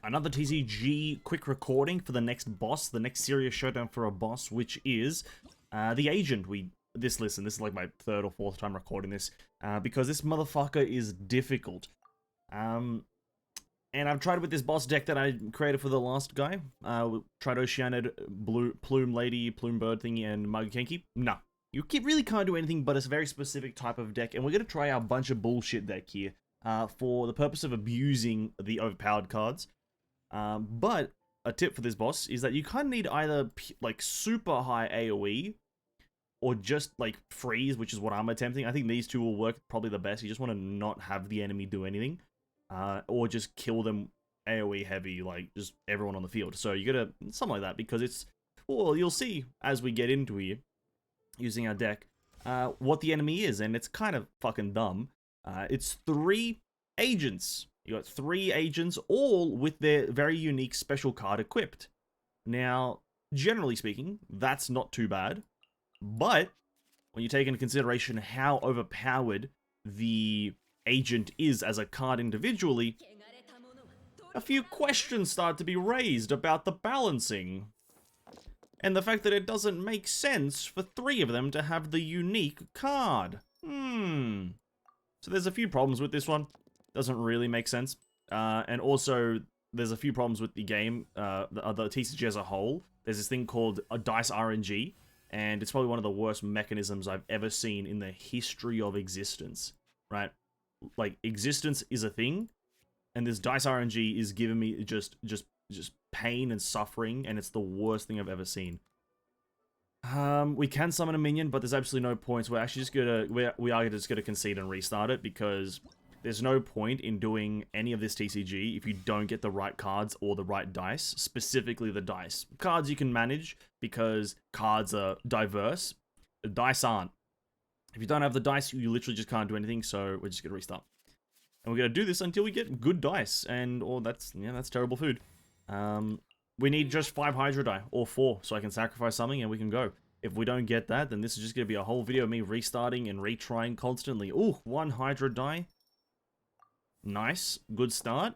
Another TCG quick recording for the next boss, the next serious showdown for a boss, which is the Agent. This is like my third or fourth time recording this, because this motherfucker is difficult. And I've tried with this boss deck that I created for the last guy. Tried Oceanid, Blue Plume Lady, Plume Bird thingy, and Mugakenki. No. You really can't do anything but a very specific type of deck, and we're going to try our bunch of bullshit deck here for the purpose of abusing the overpowered cards. But a tip for this boss is that you kind of need either like super high AoE or just like freeze, which is what I'm attempting. I think these two will work probably the best. You just want to not have the enemy do anything, or just kill them AoE heavy, like just everyone on the field. So you gotta something like that, because it's, well, you'll see as we get into here using our deck what the enemy is, and it's kind of fucking dumb. It's 3 agents. You got 3 agents, all with their very unique special card equipped. Now, generally speaking, that's not too bad, but when you take into consideration how overpowered the agent is as a card individually, a few questions start to be raised about the balancing. And the fact that it doesn't make sense for 3 of them to have the unique card. So there's a few problems with this one. Doesn't really make sense. And also, there's a few problems with the game, the TCG as a whole. There's this thing called a dice RNG, and it's probably one of the worst mechanisms I've ever seen in the history of existence, right? Like, existence is a thing, and this dice RNG is giving me just pain and suffering, and it's the worst thing I've ever seen. We can summon a minion, but there's absolutely no points. We're actually just gonna we are just gonna concede and restart it, because there's no point in doing any of this TCG if you don't get the right cards or the right dice, specifically the dice. Cards you can manage because cards are diverse. The dice aren't. If you don't have the dice, you literally just can't do anything, so we're just gonna restart. And we're gonna do this until we get good dice, and that's terrible food. We need just 5 Hydro die, or 4, so I can sacrifice something and we can go. If we don't get that, then this is just going to be a whole video of me restarting and retrying constantly. Ooh, 1 Hydro die. Nice. Good start.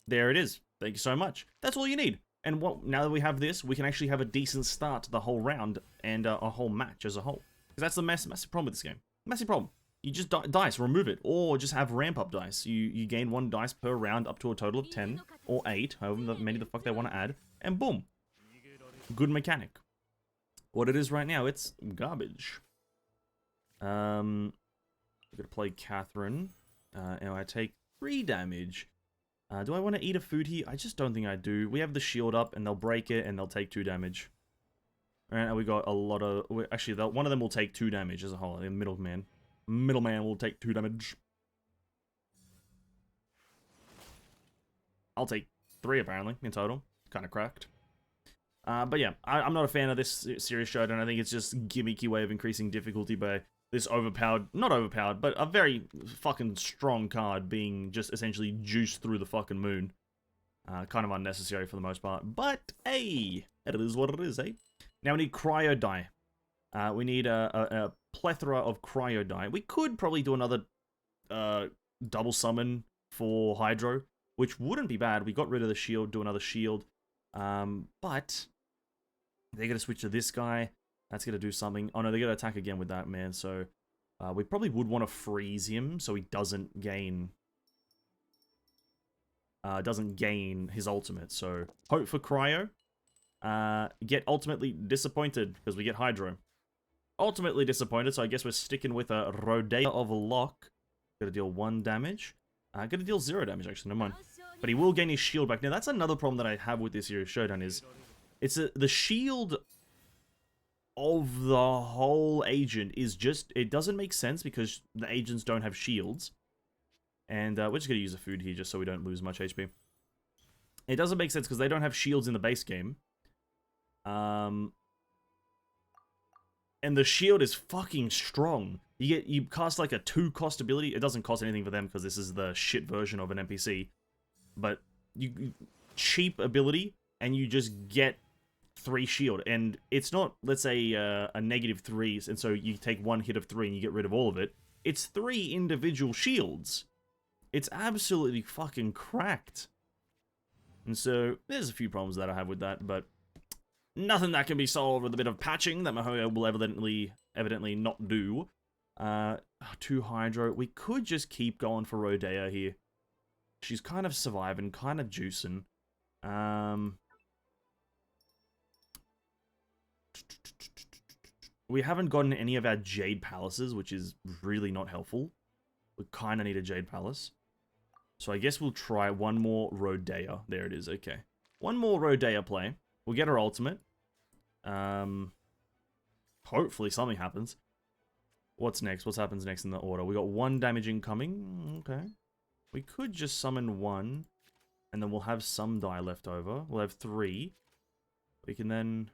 There it is. Thank you so much. That's all you need. And now that we have this, we can actually have a decent start to the whole round and a whole match as a whole. Because that's the massive problem with this game. Massive problem. You just dice, remove it, or just have ramp up dice. You gain 1 dice per round up to a total of 10 or 8, however many the fuck they want to add, and boom. Good mechanic. What it is right now, it's garbage. We're gonna play Catherine, and I take 3 damage. Do I want to eat a food here? I just don't think I do. We have the shield up, and they'll break it, and they'll take 2 damage. Alright, we got a lot of... Actually, one of them will take 2 damage as a whole, the middleman. Middleman will take 2 damage. I'll take 3 apparently in total. Kind of cracked. But yeah, I'm not a fan of this serious showdown. I think it's just gimmicky way of increasing difficulty by this not overpowered, but a very fucking strong card being just essentially juiced through the fucking moon. Kind of unnecessary for the most part. But hey, it is what it is, eh? Now we need cryo die. We need a plethora of cryo die. We could probably do another double summon for Hydro, which wouldn't be bad. We got rid of the shield, do another shield. But they're going to switch to this guy. That's going to do something. Oh no, they're going to attack again with that, man. So we probably would want to freeze him so he doesn't gain his ultimate. So hope for cryo. Get ultimately disappointed because we get Hydro. Ultimately disappointed, so I guess we're sticking with a Rodeo of Lock. Gonna deal 1 damage. Gonna deal 0 damage, actually, never mind. But he will gain his shield back. Now, that's another problem that I have with this Serious Showdown is... the shield of the whole agent is just... It doesn't make sense because the agents don't have shields. And we're just gonna use a food here just so we don't lose much HP. It doesn't make sense because they don't have shields in the base game. And the shield is fucking strong. You cast like a 2-cost ability. It doesn't cost anything for them because this is the shit version of an NPC. But you cheap ability and you just get 3 shield. And it's not, let's say, a -3, and so you take 1 hit of 3 and you get rid of all of it. It's 3 individual shields. It's absolutely fucking cracked. And so, there's a few problems that I have with that, but nothing that can be solved with a bit of patching that Mihoyo will evidently not do. 2 Hydro. We could just keep going for Rodea here. She's kind of surviving, kind of juicing. We haven't gotten any of our Jade Palaces, which is really not helpful. We kind of need a Jade Palace. So I guess we'll try one more Rodea. There it is, okay. One more Rodea play. We'll get her ultimate. Hopefully something happens. What's next? What happens next in the order? We got 1 damage incoming. Okay. We could just summon 1. And then we'll have some die left over. We'll have 3. We can then...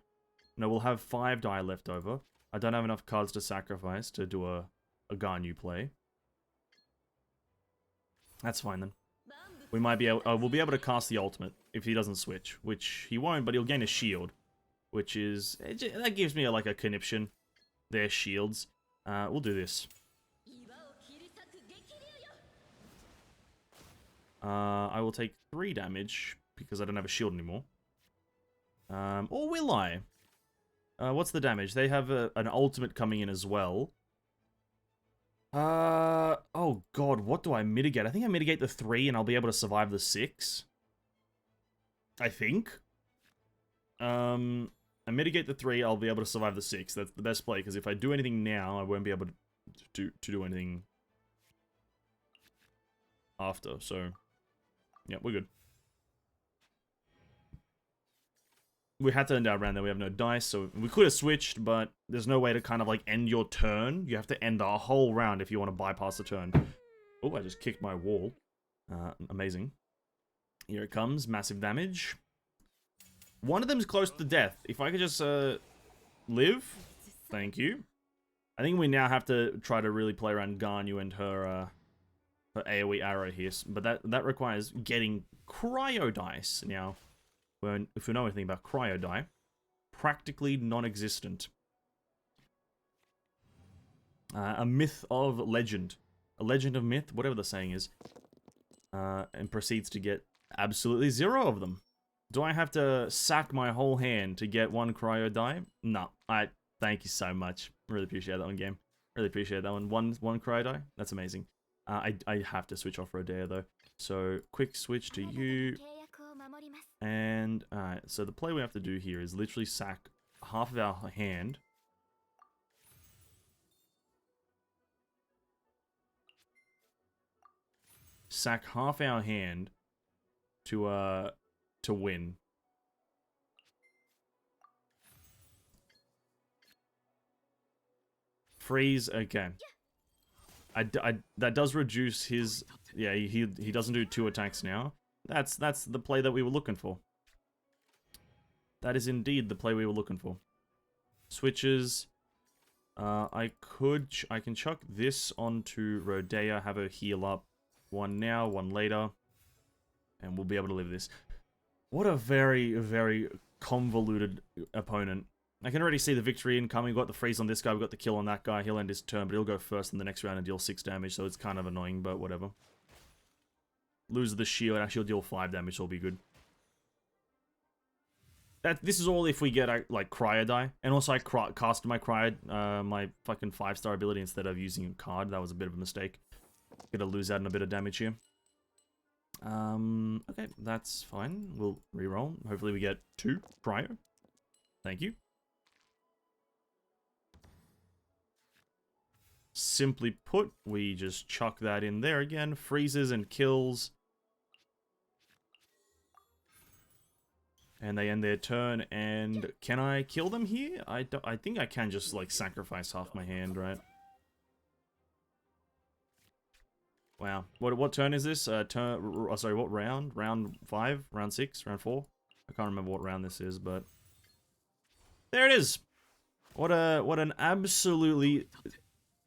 No, we'll have 5 die left over. I don't have enough cards to sacrifice to do a Ganyu play. That's fine then. We might be able... we'll be able to cast the ultimate if he doesn't switch. Which he won't, but he'll gain a shield. Which is... That gives me like a conniption. Their shields. We'll do this. I will take 3 damage because I don't have a shield anymore. Or will I? What's the damage? They have an ultimate coming in as well. Oh god, what do I mitigate? I think I mitigate the 3 and I'll be able to survive the 6. I think. I mitigate the 3, I'll be able to survive the 6. That's the best play, because if I do anything now, I won't be able to do anything after, so... Yeah, we're good. We had to end our round there, we have no dice, so we could have switched, but there's no way to kind of like end your turn. You have to end the whole round if you want to bypass the turn. Oh, I just kicked my wall. Amazing. Here it comes, massive damage. One of them's close to death. If I could just live, thank you. I think we now have to try to really play around Ganyu and her AoE arrow here, but that requires getting cryo dice. Now, if you know anything about cryo die, practically non-existent. A myth of legend, a legend of myth, whatever the saying is, and proceeds to get absolutely 0 of them. Do I have to sack my whole hand to get 1 cryo die? No, thank you so much. Really appreciate that one, game. Really appreciate that one. One cryo die. That's amazing. I have to switch off Rodea though. So quick switch to you. And alright, so the play we have to do here is literally sack half of our hand. Sack half our hand to win. Freeze, okay. That does reduce his... Yeah, he doesn't do 2 attacks now. That's the play that we were looking for. That is indeed the play we were looking for. Switches. I can chuck this onto Rodea, have her heal up. 1 now, 1 later. And we'll be able to live this. What a very, very convoluted opponent. I can already see the victory incoming. We've got the freeze on this guy, we've got the kill on that guy. He'll end his turn, but he'll go first in the next round and deal 6 damage, so it's kind of annoying, but whatever. Lose the shield, actually he'll deal 5 damage, so it'll be good. This is all if we get, like, cryo die. And also I cast my cryo, my fucking 5-star ability instead of using a card. That was a bit of a mistake. Gonna lose out on a bit of damage here. Okay, that's fine. We'll reroll. Hopefully we get 2 cryo. Thank you. Simply put, we just chuck that in there again. Freezes and kills. And they end their turn, and can I kill them here? I think I can just, like, sacrifice half my hand, right? Wow. What turn is this? Sorry, what round? Round 5? Round 6? Round 4? I can't remember what round this is, but... There it is! What an absolutely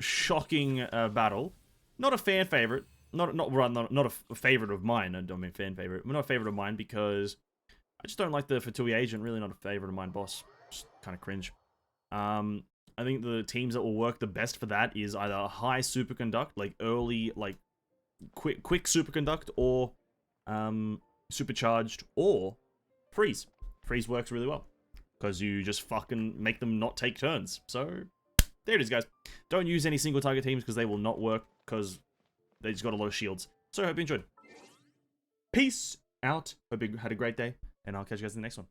shocking battle. Not a fan favorite. Not a favorite of mine. I don't mean fan favorite. Not a favorite of mine because I just don't like the Fatui agent. Really not a favorite of mine, boss. Just kind of cringe. I think the teams that will work the best for that is either high superconduct, like early, like quick superconduct or supercharged or freeze. Freeze works really well because you just fucking make them not take turns. So there it is, guys. Don't use any single target teams because they will not work because they just got a lot of shields. So I hope you enjoyed. Peace out. Hope you had a great day, and I'll catch you guys in the next one.